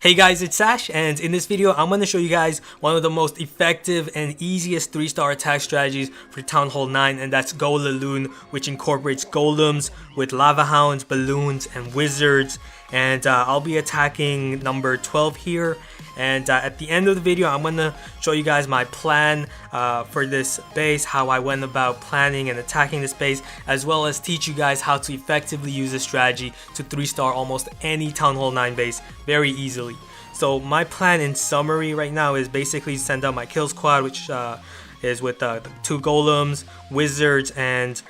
Hey guys, it's Sash, and in this video I'm going to show you guys one of the most effective and easiest 3-star attack strategies for Town Hall 9, and that's GoLaLoon, which incorporates golems with lava hounds, balloons, and wizards. And I'll be attacking number 12 here, and at the end of the video I'm going to show you guys my plan for this base, how I went about planning and attacking this base, as well as teach you guys how to effectively use this strategy to 3-star almost any Town Hall 9 base very easily. So my plan in summary right now is basically send out my kill squad, which is with 2 golems, wizards, and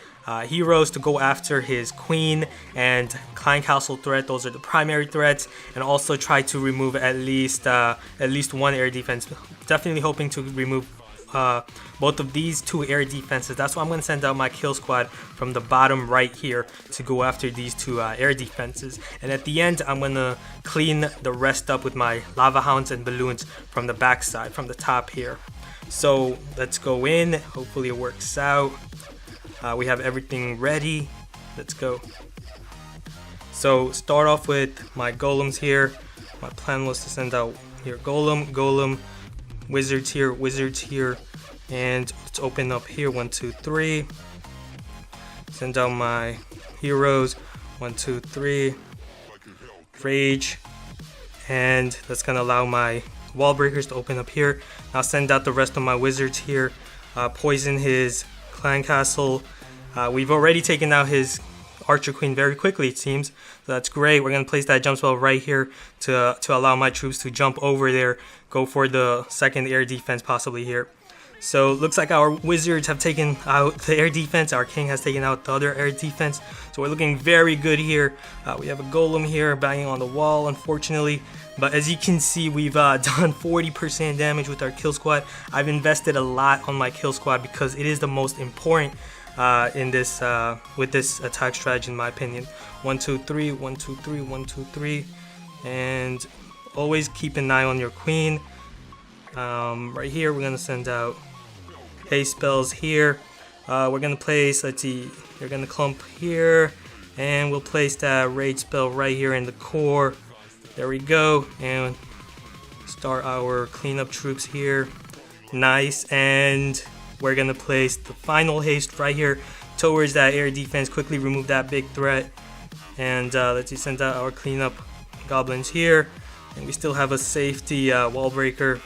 heroes to go after his queen and clan castle threat. Those are the primary threats, and also try to remove at least one air defense. Definitely hoping to remove both of these 2 air defenses. That's why I'm going to send out my kill squad from the bottom right here to go after these 2 air defenses. And at the end I'm going to clean the rest up with my lava hounds and balloons from the back side, from the top here. So let's go in. Hopefully it works out. We have everything ready. Let's go. So start off with my golems here. My plan was to send out here golem, wizards here, and let's open up here 1 2 3. Send out my heroes 1 2 3. Rage, and that's gonna allow my wall breakers to open up here. Now send out the rest of my wizards here. Poison his clan castle. We've already taken out his archer queen very quickly, it seems, so that's great. We're gonna place that jump spell right here to allow my troops to jump over there, go for the second air defense possibly here. So looks like our wizards have taken out the air defense, our king has taken out the other air defense, so we're looking very good here. We have a golem here banging on the wall, unfortunately, but as you can see, we've done 40% damage with our kill squad. I've invested a lot on my kill squad because it is the most important in this with this attack strategy, in my opinion. 1 2 3, 1 2 3, 1 2 3, and always keep an eye on your queen. Right here we're gonna send out haste spells here. We're gonna place, let's see, you're gonna clump here, and we'll place that rage spell right here in the core. There we go, and start our cleanup troops here. Nice, and we're gonna place the final haste right here towards that air defense. Quickly remove that big threat, and let's see, send out our cleanup goblins here, and we still have a safety wall breaker.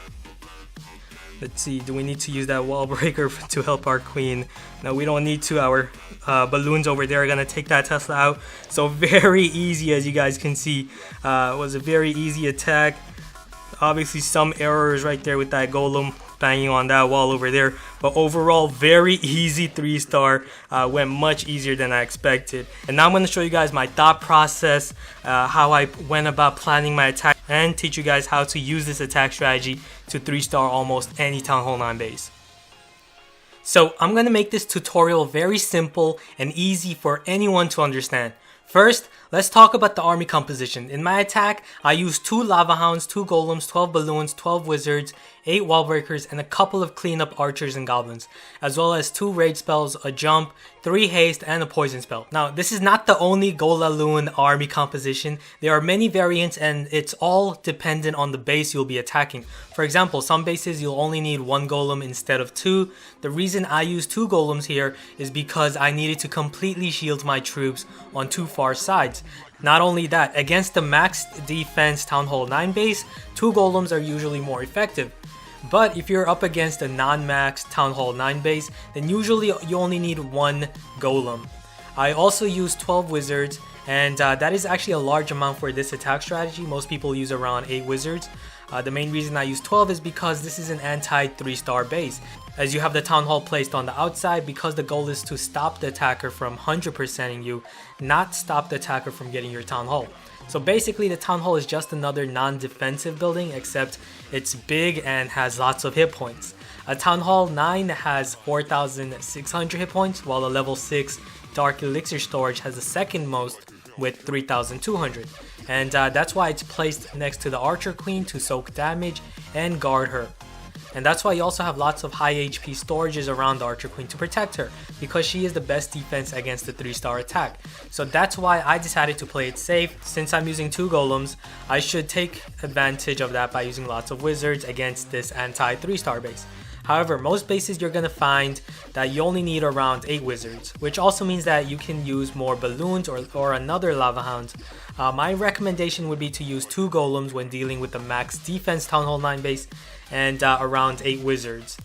Let's see, do we need to use that wall breaker to help our queen? No, we don't need to. Our balloons over there are gonna take that Tesla out. So very easy, as you guys can see. It was a very easy attack. Obviously some errors right there with that golem banging on that wall over there, but overall very easy 3-star. Went much easier than I expected. And now I'm going to show you guys my thought process, how I went about planning my attack, and teach you guys how to use this attack strategy to 3-star almost any Town Hall 9 base. So I'm going to make this tutorial very simple and easy for anyone to understand. First, let's talk about the army composition. In my attack, I used 2 lava hounds, 2 golems, 12 balloons, 12 wizards, 8 wall breakers, and a couple of cleanup archers and goblins, as well as 2 rage spells, a jump, 3 haste, and a poison spell. Now, this is not the only GoLaLoon army composition. There are many variants, and it's all dependent on the base you'll be attacking. For example, some bases you'll only need 1 golem instead of 2. The reason I use 2 golems here is because I needed to completely shield my troops on 2 far sides. Not only that, against the max defense Town Hall 9 base, 2 golems are usually more effective. But if you're up against a non-max Town Hall 9 base, then usually you only need 1 golem. I also use 12 wizards, and that is actually a large amount for this attack strategy. Most people use around 8 wizards. The main reason I use 12 is because this is an anti-3-star base, as you have the Town Hall placed on the outside, because the goal is to stop the attacker from 100%ing you, not stop the attacker from getting your Town Hall. So basically the Town Hall is just another non-defensive building, except it's big and has lots of hit points. A Town Hall 9 has 4,600 hit points, while a level 6 Dark Elixir storage has the second most with 3,200. And that's why it's placed next to the Archer Queen to soak damage and guard her. And that's why you also have lots of high HP storages around the Archer Queen to protect her, because she is the best defense against the 3-star attack. So that's why I decided to play it safe. Since I'm using 2 golems, I should take advantage of that by using lots of wizards against this anti 3-star base. However, most bases you're going to find that you only need around 8 wizards, which also means that you can use more balloons or another lava hound. My recommendation would be to use 2 golems when dealing with the max defense Town Hall 9 base and around 8 wizards.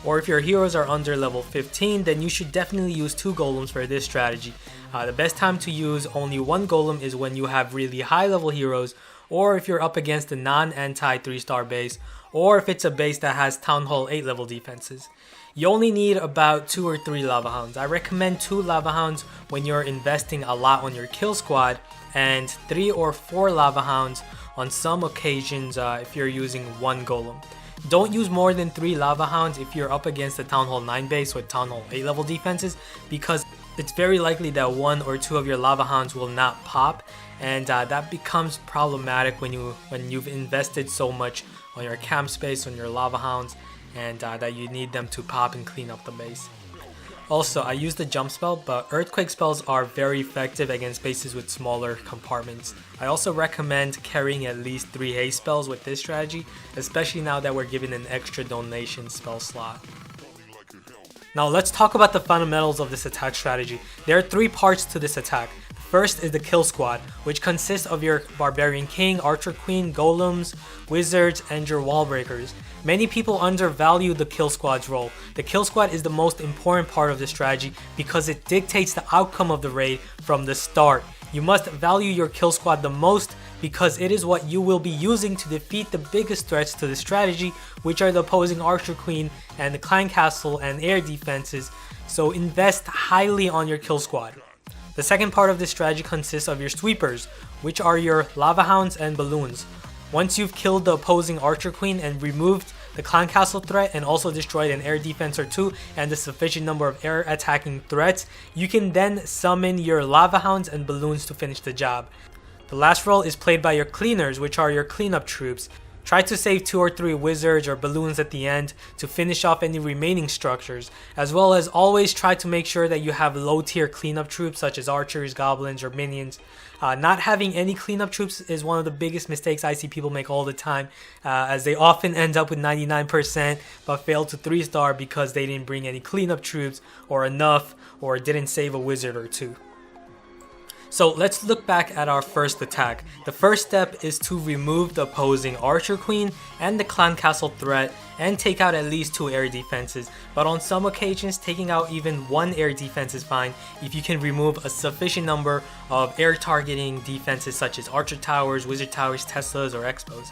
Or if your heroes are under level 15, then you should definitely use 2 golems for this strategy. The best time to use only 1 golem is when you have really high level heroes, or if you're up against a non-anti 3-star base, or if it's a base that has Town Hall 8 level defenses. You only need about 2 or 3 Lava Hounds. I recommend 2 Lava Hounds when you're investing a lot on your kill squad, and 3 or 4 Lava Hounds on some occasions if you're using 1 golem. Don't use more than 3 Lava Hounds if you're up against the Town Hall 9 base with Town Hall 8 level defenses, because it's very likely that 1 or 2 of your Lava Hounds will not pop, and that becomes problematic when you've invested so much on your camp space, on your Lava Hounds, and that you need them to pop and clean up the base. Also, I use the jump spell, but earthquake spells are very effective against bases with smaller compartments. I also recommend carrying at least 3 haste spells with this strategy, especially now that we're given an extra donation spell slot. Now let's talk about the fundamentals of this attack strategy. There are 3 parts to this attack. First is the kill squad, which consists of your Barbarian King, Archer Queen, Golems, Wizards, and your wall breakers. Many people undervalue the kill squad's role. The kill squad is the most important part of the strategy because it dictates the outcome of the raid from the start. You must value your kill squad the most because it is what you will be using to defeat the biggest threats to the strategy, which are the opposing Archer Queen and the Clan Castle and air defenses. So invest highly on your kill squad. The second part of this strategy consists of your sweepers, which are your Lava Hounds and Balloons. Once you've killed the opposing Archer Queen and removed the Clan Castle threat and also destroyed an air defense or 2 and a sufficient number of air attacking threats, you can then summon your Lava Hounds and Balloons to finish the job. The last role is played by your cleaners, which are your cleanup troops. Try to save 2 or 3 wizards or balloons at the end to finish off any remaining structures, as well as always try to make sure that you have low tier cleanup troops such as archers, goblins, or minions. Not having any cleanup troops is one of the biggest mistakes I see people make all the time, as they often end up with 99% but fail to 3-star because they didn't bring any cleanup troops or enough, or didn't save a wizard or 2. So let's look back at our first attack. The first step is to remove the opposing Archer Queen and the Clan Castle threat and take out at least 2 air defenses, but on some occasions taking out even 1 air defense is fine if you can remove a sufficient number of air targeting defenses such as Archer Towers, Wizard Towers, Teslas, or Expos.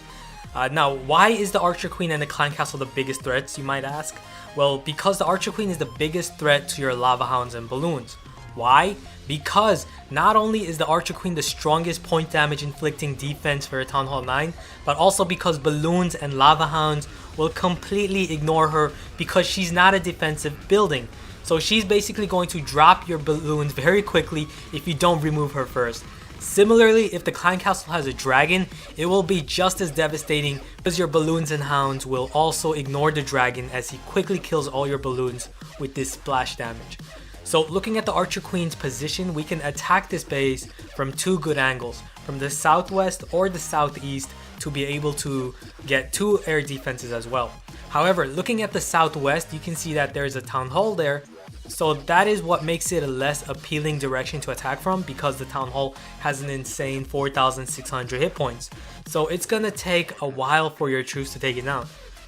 Now, why is the Archer Queen and the Clan Castle the biggest threats, you might ask? Well, because the Archer Queen is the biggest threat to your Lava Hounds and Balloons. Why? Because not only is the Archer Queen the strongest point damage inflicting defense for a Town Hall 9, but also because Balloons and Lava Hounds will completely ignore her because she's not a defensive building. So she's basically going to drop your Balloons very quickly if you don't remove her first. Similarly, if the Clan Castle has a dragon, it will be just as devastating because your Balloons and Hounds will also ignore the dragon as he quickly kills all your Balloons with this splash damage. So looking at the Archer Queen's position, we can attack this base from 2 good angles, from the southwest or the southeast, to be able to get 2 air defenses as well. However, looking at the southwest, you can see that there's a Town Hall there, so that is what makes it a less appealing direction to attack from, because the Town Hall has an insane 4,600 hit points. So it's gonna take a while for your troops to take it down.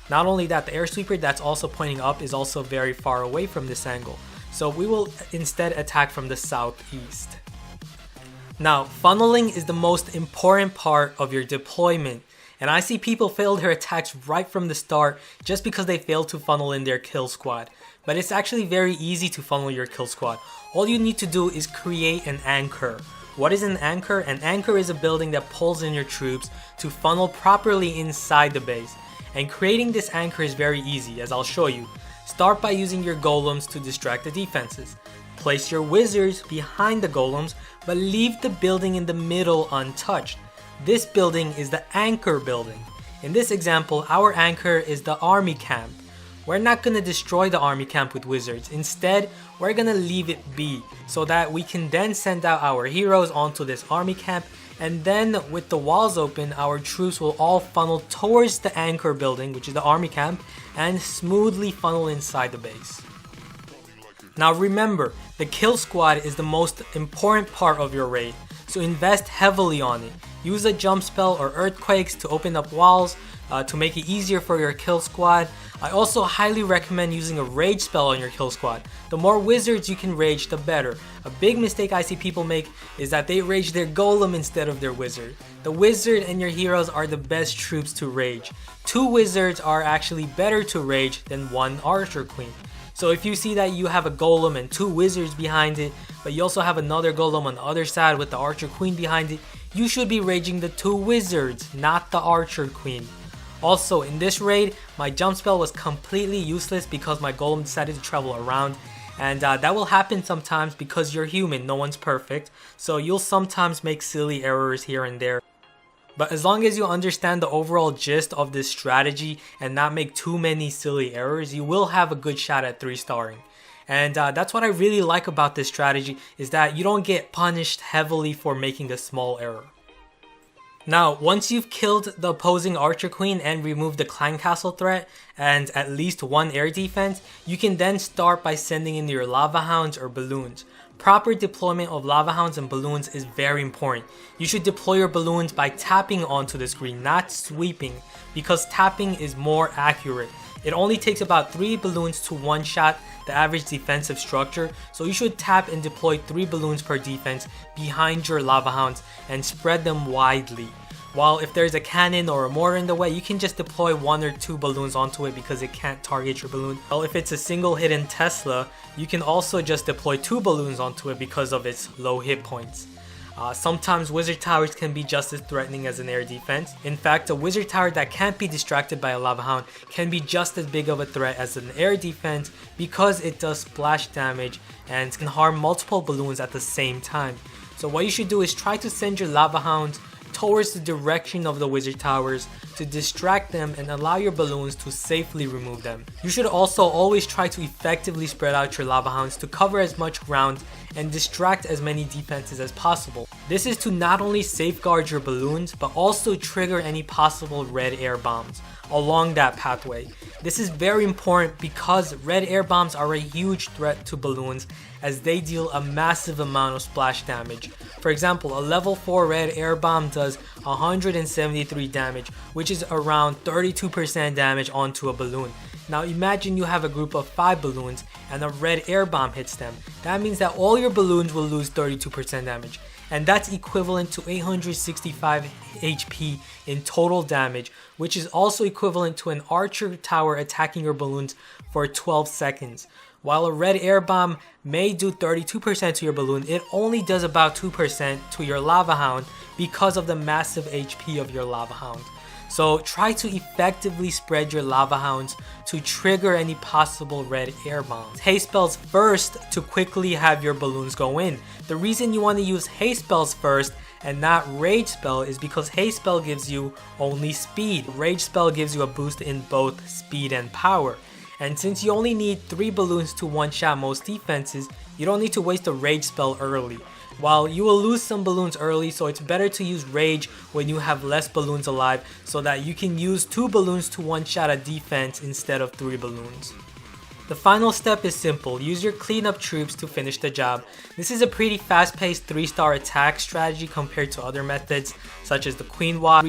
Not only that, the air sweeper that's also pointing up is also very far away from this angle. So we will instead attack from the southeast. Now, funneling is the most important part of your deployment, and I see people fail their attacks right from the start just because they failed to funnel in their kill squad. But it's actually very easy to funnel your kill squad. All you need to do is create an anchor. What is an anchor? An anchor is a building that pulls in your troops to funnel properly inside the base. And creating this anchor is very easy, as I'll show you. Start by using your golems to distract the defenses. Place your wizards behind the golems, but leave the building in the middle untouched. This building is the anchor building. In this example, our anchor is the army camp. We're not going to destroy the army camp with wizards. Instead, we're going to leave it be so that we can then send out our heroes onto this army camp, and then with the walls open, our troops will all funnel towards the anchor building, which is the army camp, and smoothly funnel inside the base. Now remember, the kill squad is the most important part of your raid, so invest heavily on it. Use a jump spell or earthquakes to open up walls to make it easier for your kill squad. I also highly recommend using a rage spell on your kill squad. The more wizards you can rage, the better. A big mistake I see people make is that they rage their golem instead of their wizard. The wizard and your heroes are the best troops to rage. 2 wizards are actually better to rage than 1 archer queen. So if you see that you have a golem and 2 wizards behind it, but you also have another golem on the other side with the archer queen behind it, you should be raging the 2 wizards, not the archer queen. Also, in this raid, my jump spell was completely useless because my golem decided to travel around, and that will happen sometimes because you're human, no one's perfect, so you'll sometimes make silly errors here and there. But as long as you understand the overall gist of this strategy and not make too many silly errors, you will have a good shot at 3-starring. And that's what I really like about this strategy, is that you don't get punished heavily for making a small error. Now, once you've killed the opposing archer queen and removed the clan castle threat and at least 1 air defense, you can then start by sending in your lava hounds or balloons. Proper deployment of lava hounds and balloons is very important. You should deploy your balloons by tapping onto the screen, not sweeping, because tapping is more accurate. It only takes about 3 balloons to one-shot the average defensive structure, so you should tap and deploy 3 balloons per defense behind your lava hounds and spread them widely. While if there's a cannon or a mortar in the way, you can just deploy 1 or 2 balloons onto it because it can't target your balloon. Well, if it's a single hidden Tesla, you can also just deploy 2 balloons onto it because of its low hit points. Sometimes wizard towers can be just as threatening as an air defense. In fact, a wizard tower that can't be distracted by a lava hound can be just as big of a threat as an air defense because it does splash damage and can harm multiple balloons at the same time. So what you should do is try to send your lava hounds towards the direction of the wizard towers to distract them and allow your balloons to safely remove them. You should also always try to effectively spread out your lava hounds to cover as much ground and distract as many defenses as possible. This is to not only safeguard your balloons, but also trigger any possible red air bombs along that pathway. This is very important because red air bombs are a huge threat to balloons as they deal a massive amount of splash damage. For example, a level 4 red air bomb does 173 damage, which is around 32% damage onto a balloon. Now imagine you have a group of 5 balloons and a red air bomb hits them. That means that all your balloons will lose 32% damage. And that's equivalent to 865 HP in total damage, which is also equivalent to an archer tower attacking your balloons for 12 seconds. While a red air bomb may do 32% to your balloon, it only does about 2% to your lava hound because of the massive HP of your lava hound. So try to effectively spread your lava hounds to trigger any possible red air bombs. Haste spells first to quickly have your balloons go in. The reason you want to use haste spells first and not rage spell is because haste spell gives you only speed. Rage spell gives you a boost in both speed and power. And since you only need 3 balloons to one-shot most defenses, you don't need to waste a rage spell early. While you will lose some balloons early, so it's better to use rage when you have less balloons alive so that you can use 2 balloons to one-shot a defense instead of 3 balloons. The final step is simple. Use your cleanup troops to finish the job. This is a pretty fast-paced 3-star attack strategy compared to other methods such as the Queen Walk.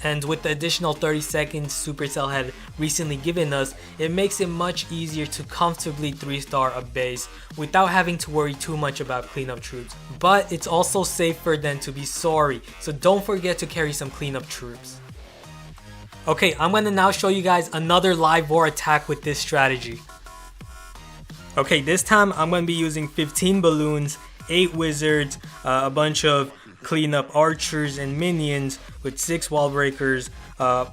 And with the additional 30 seconds Supercell had recently given us, it makes it much easier to comfortably 3-star a base without having to worry too much about cleanup troops. But it's also safer than to be sorry, so don't forget to carry some cleanup troops. Okay, I'm gonna now show you guys another live war attack with this strategy. Okay, this time I'm gonna be using 15 balloons, 8 wizards, a bunch of cleanup archers and minions with 6 wall breakers,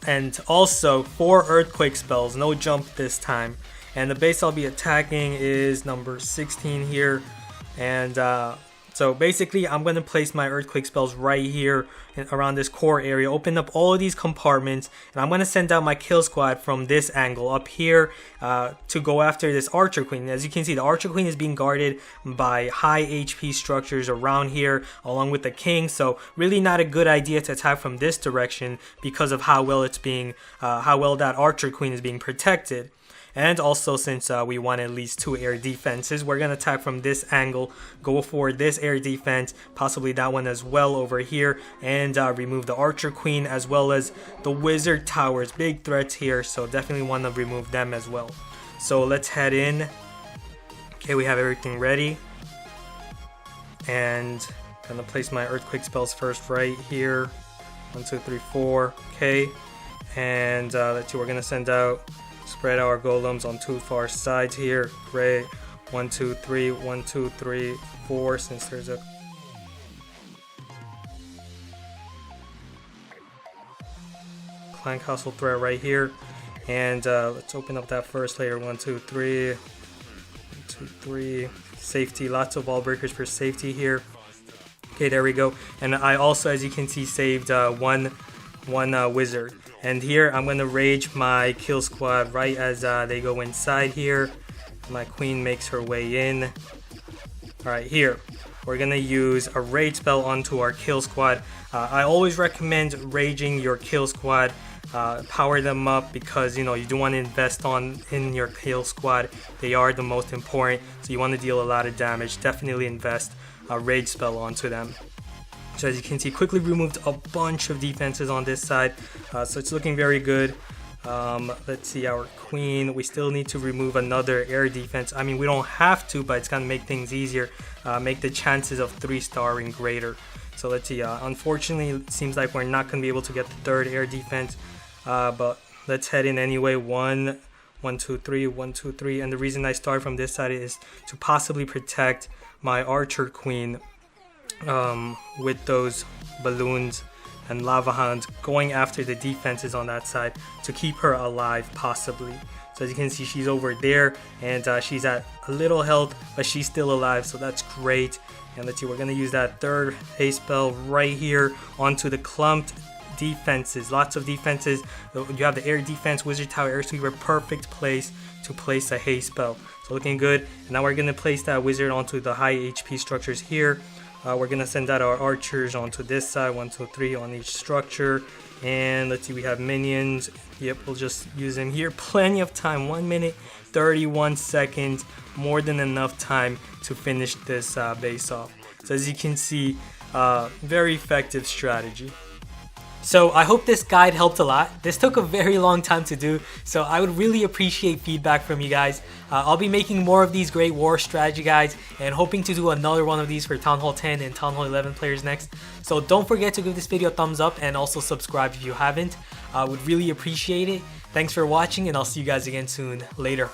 and also 4 earthquake spells, no jump this time. And the base I'll be attacking is number 16 here, and So basically, I'm going to place my earthquake spells right here around this core area, open up all of these compartments, and I'm going to send out my kill squad from this angle up here to go after this archer queen. As you can see, the archer queen is being guarded by high HP structures around here along with the king, so really not a good idea to attack from this direction because of how well it's being how well that archer queen is being protected. And also, since we want at least 2 air defenses, we're going to attack from this angle, go for this air defense, possibly that one as well over here, and remove the archer queen as well as the wizard towers. Big threats here, so definitely want to remove them as well. So let's head in. Okay, we have everything ready. And I'm going to place my earthquake spells first right here. 1, 2, 3, 4. Okay. And let's see, we're going to send out... Spread our golems on 2 far sides here. Great. 1, 2, 3, 1, 2, 3, 4. Since there's a clan castle threat right here. And let's open up that first layer. 1, 2, 3. 1, 2, 3. Safety. Lots of wall breakers for safety here. Okay, there we go. And I also, as you can see, saved one wizard. And here I'm going to rage my kill squad right as they go inside here. My queen makes her way in. Alright, here we're going to use a rage spell onto our kill squad. I always recommend raging your kill squad. Power them up because, you know, you do want to invest in your kill squad. They are the most important, so you want to deal a lot of damage. Definitely invest a rage spell onto them. So as you can see, quickly removed a bunch of defenses on this side, so it's looking very good. Let's see, our queen, we still need to remove another air defense. I mean, we don't have to, but it's gonna make things easier, make the chances of 3-starring greater. So let's see, unfortunately it seems like we're not gonna be able to get the 3rd air defense, but let's head in anyway. 1, 2, 3, 1, 2, 3. And the reason I start from this side is to possibly protect my archer queen with those balloons and lava hounds, going after the defenses on that side to keep her alive possibly. So as you can see, she's over there and she's at a little health, but she's still alive, so that's great. And let's see, we're going to use that 3rd haste spell right here onto the clumped defenses. Lots of defenses. You have the air defense, wizard tower, air sweeper, perfect place to place a haste spell. So looking good. And now we're going to place that wizard onto the high HP structures here. We're going to send out our archers onto this side, 1, 2, 3 on each structure. And let's see, we have minions. Yep, we'll just use them here. Plenty of time, 1 minute, 31 seconds. More than enough time to finish this base off. So as you can see, very effective strategy. So I hope this guide helped a lot. This took a very long time to do, so I would really appreciate feedback from you guys. I'll be making more of these great war strategy guides and hoping to do another one of these for Town Hall 10 and Town Hall 11 players next. So don't forget to give this video a thumbs up and also subscribe if you haven't. I would really appreciate it. Thanks for watching, and I'll see you guys again soon. Later.